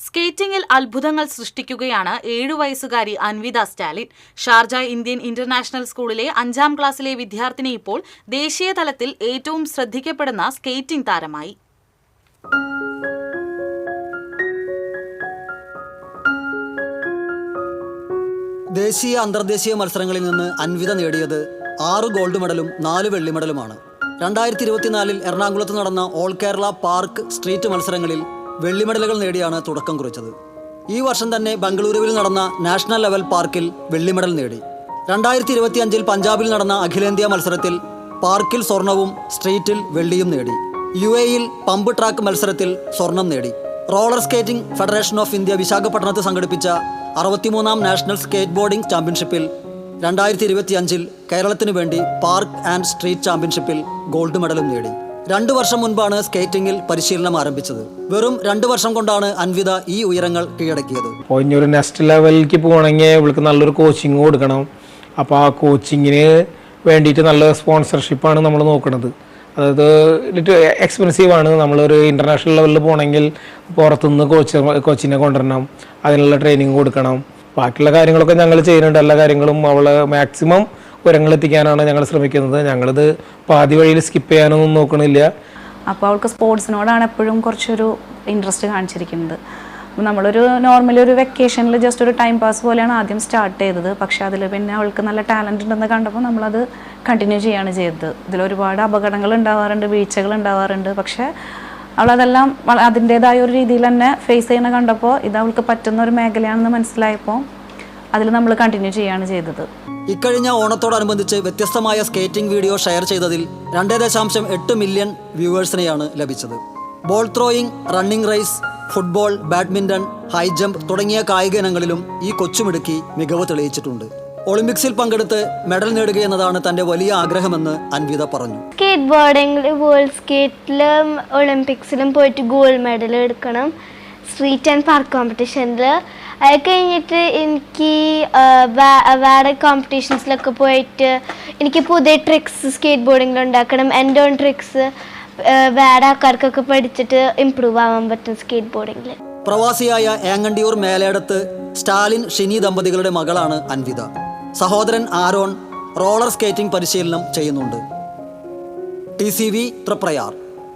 സ്കേറ്റിംഗിൽ അത്ഭുതങ്ങൾ സൃഷ്ടിക്കുകയാണ് 7 വയസ്സുകാരി Anvitha Stalin. Sharjah Indian international സ്കൂളിലെ 5ാം ക്ലാസ്സിലെ വിദ്യാർത്ഥിനി ഇപ്പോൾ ദേശീയ തലത്തിൽ ഏറ്റവും ശ്രദ്ധിക്കപ്പെടുന്ന സ്കേറ്റിംഗ് താരമായി. ദേശീയ അന്തർദേശീയ മത്സരങ്ങളിൽ നിന്ന് അൻവിത നേടിയത് 6 ഗോൾഡ് മെഡലും 4 വെള്ളി മെഡലുമാണ്. 2024 എറണാകുളത്ത് നടന്ന ഓൾ കേരള പാർക്ക് സ്ട്രീറ്റ് മത്സരങ്ങളിൽ വെള്ളി മെഡലുകൾ നേടിയാണ് തുടക്കം കുറിച്ചത്. ഈ വർഷം തന്നെ ബംഗളൂരുവിൽ നടന്ന നാഷണൽ ലെവൽ പാർക്കിൽ വെള്ളി മെഡൽ നേടി. 2025 പഞ്ചാബിൽ നടന്ന അഖിലേന്ത്യാ മത്സരത്തിൽ പാർക്കിൽ സ്വർണവും സ്ട്രീറ്റിൽ വെള്ളിയും നേടി. UAE പമ്പ് ട്രാക്ക് മത്സരത്തിൽ സ്വർണം നേടി. Roller skating federation of India വിശാഖപട്ടണത്ത് സംഘടിപ്പിച്ച 63ാം നാഷണൽ സ്കേറ്റ് ബോർഡിംഗ് ചാമ്പ്യൻഷിപ്പിൽ 2025 കേരളത്തിനു വേണ്ടി പാർക്ക് ആൻഡ് സ്ട്രീറ്റ് ചാമ്പ്യൻഷിപ്പിൽ ഗോൾഡ് മെഡലും നേടി. 2 വർഷം മുൻപാണ് സ്കേറ്റിംഗിൽ പരിശീലനം ആരംഭിച്ചത്. വെറും 2 വർഷം കൊണ്ടാണ് അൻവിത ഈ ഉയരങ്ങൾ കീഴടക്കിയത്. ഒരു നെക്സ്റ്റ് ലെവലിലേക്ക് പോകണമെങ്കിൽ ഇവൾക്ക് നല്ലൊരു കോച്ചിങ് കൊടുക്കണം. അപ്പോൾ ആ കോച്ചിങ്ങിന് വേണ്ടിയിട്ട് നല്ല സ്പോൺസർഷിപ്പാണ് നമ്മൾ നോക്കുന്നത്. അതായത് ലിറ്റ് എക്സ്പെൻസീവാണ്. നമ്മളൊരു ഇൻ്റർനാഷണൽ ലെവലിൽ പോകണമെങ്കിൽ പുറത്തുനിന്ന് കോച്ചിനെ കൊണ്ടുവരണം, അതിനുള്ള ട്രെയിനിങ് കൊടുക്കണം. ബാക്കിയുള്ള കാര്യങ്ങളൊക്കെ ഞങ്ങൾ ചെയ്യുന്നുണ്ട്. എല്ലാ കാര്യങ്ങളും അവളെ മാക്സിമം ഉയരങ്ങളെത്തിക്കാനാണ് ഞങ്ങൾ ശ്രമിക്കുന്നത്. ഞങ്ങളിത് പാതി വഴിയിൽ സ്കിപ്പ് ചെയ്യാനൊന്നും നോക്കണില്ല. അപ്പോൾ അവൾക്ക് സ്പോർട്സിനോടാണ് എപ്പോഴും കുറച്ചൊരു ഇൻട്രസ്റ്റ് കാണിച്ചിരിക്കുന്നത്. നമ്മളൊരു നോർമലി ഒരു വെക്കേഷനിൽ ജസ്റ്റ് ഒരു ടൈം പാസ് പോലെയാണ് ആദ്യം സ്റ്റാർട്ട് ചെയ്തത്. പക്ഷേ അതിൽ പിന്നെ അവൾക്ക് നല്ല ടാലൻ്റ് ഉണ്ടെന്ന് കണ്ടപ്പോൾ നമ്മളത് കണ്ടിന്യൂ ചെയ്യുകയാണ് ചെയ്തത്. ഇതിലൊരുപാട് അപകടങ്ങൾ ഉണ്ടാവാറുണ്ട്, വീഴ്ചകൾ ഉണ്ടാവാറുണ്ട്. പക്ഷേ അവളതെല്ലാം അതിൻ്റേതായ ഒരു രീതിയിൽ തന്നെ ഫേസ് ചെയ്യണ കണ്ടപ്പോൾ ഇത് അവൾക്ക് പറ്റുന്ന ഒരു മേഖലയാണെന്ന് മനസ്സിലായപ്പോൾ അതിൽ നമ്മൾ കണ്ടിന്യൂ ചെയ്യുകയാണ് ചെയ്തത്. ഇക്കഴിഞ്ഞ ഓണത്തോടനുബന്ധിച്ച് വ്യത്യസ്തമായ സ്കേറ്റിംഗ് വീഡിയോ ഷെയർ ചെയ്തതിൽ 2.8 മില്യൺ വ്യൂവേഴ്സിനെയാണ് ലഭിച്ചത്. Ball throwing, running race, football, badminton, high jump തുടങ്ങിയ കായിക ഇനങ്ങളിലും ഈ കൊച്ചുമിടുക്കി മികവ് തെളിയിച്ചിട്ടുണ്ട്. ഒളിമ്പിക്സിൽ പങ്കെടുത്ത് മെഡൽ നേടുക എന്നതാണ് തന്റെ വലിയ ആഗ്രഹമെന്ന് അൻവിത പറഞ്ഞു. സ്കേറ്റ് ബോർഡിംഗിൽ, വേൾഡ് സ്കേറ്റിലും ഒളിമ്പിക്സിലും പോയിട്ട് ഗോൾഡ് മെഡൽ എടുക്കണം. സ്ട്രീറ്റ് ആൻഡ് പാർക്ക് കോമ്പറ്റീഷനിൽ അത് കഴിഞ്ഞിട്ട് എനിക്ക് വേറെ കോമ്പറ്റീഷൻസിലൊക്കെ പോയിട്ട് എനിക്ക് പുതിയ ട്രിക്സ് സ്കേറ്റ് ബോർഡിങ്ങിൽ ഉണ്ടാക്കണം. എൻ്റെ ഓൺ ട്രിക്സ് വേറെ ആൾക്കാർക്കൊക്കെ പഠിച്ചിട്ട് ഇംപ്രൂവ് ആവാൻ പറ്റും സ്കേറ്റ് ബോർഡിങ്ങിൽ. പ്രവാസിയായ ഏങ്ങണ്ടിയൂർ മേലേടത്ത് സ്റ്റാലിൻ ഷിനി ദമ്പതികളുടെ മകളാണ് അൻവിത. സഹോദരൻ ആരോൺ റോളർ സ്കേറ്റിംഗ് പരിശീലനം ചെയ്യുന്നുണ്ട്. TCV തൃപ്രയാർ.